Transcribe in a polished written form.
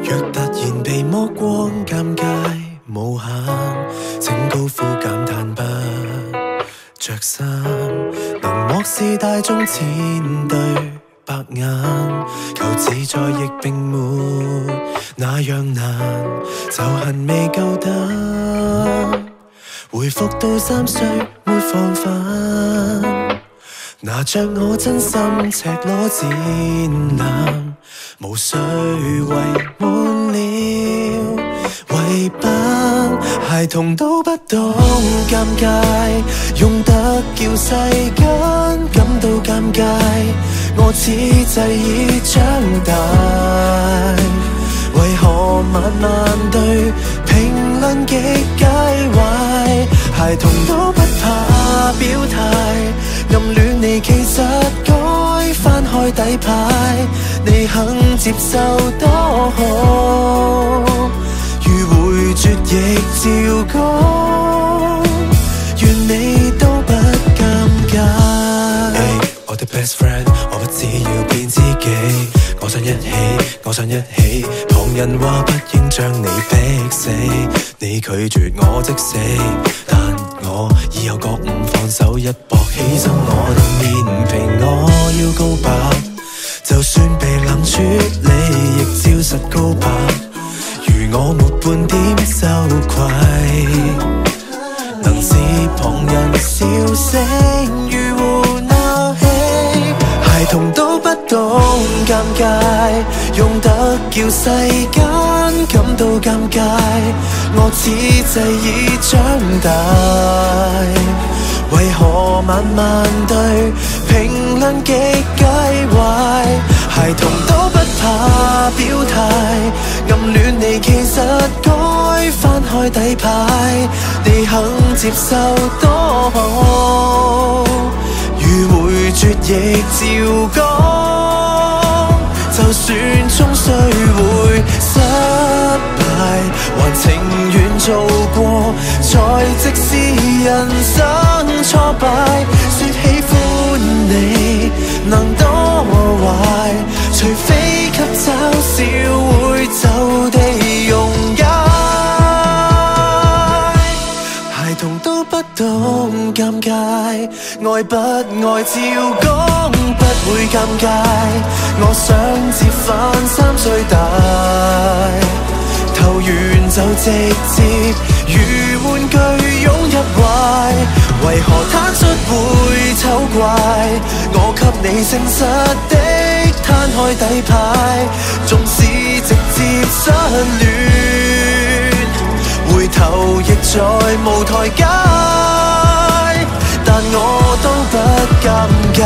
若突然被摸光，尷尬無限，請高呼感嘆不着衫，能漠視大眾前對白眼，求自在亦並沒那樣難，就恨未夠膽回復到3歲沒防範，拿着我真心赤裸展覽，無需圍滿了圍板，孩童都不懂尷尬，用得叫世間感到尷尬，我此際已長大，為何晚晚對評論極介懷，孩童都不怕表態，暗戀你其實該翻開底牌，你肯接受多好，如回絕亦照講，願你都不尷尬。Hey, 我的 best friend， 我不只要變知己，我想一起，我想一起，旁人話不應將你逼死，你拒絕我即死，但我已有覺悟，放手一搏，犧牲我的面皮，我要告白，就算被冷處理，亦照實告白，如我沒半點羞愧，能使旁人笑聲如胡鬧戲，孩童都不懂尷尬，用得叫世間感到尷尬，我此際已長大，為何晚晚對評論極介懷，孩童都不怕表態，暗戀你其實該翻開底牌，你肯接受多好，如回絕亦照講，就算終須會失敗，還情願做過，才即使人生挫敗，說喜歡你能多壞，除非給嘲笑會就地溶解，孩童都不懂尷尬，愛不愛照講，不會尷尬，我想接返3歲大，投完就直接如玩具擁入懷，為何攤出會醜怪，我給你誠實的攤開底牌，縱使直接失戀，回頭亦在無台階，但我都不尷尬。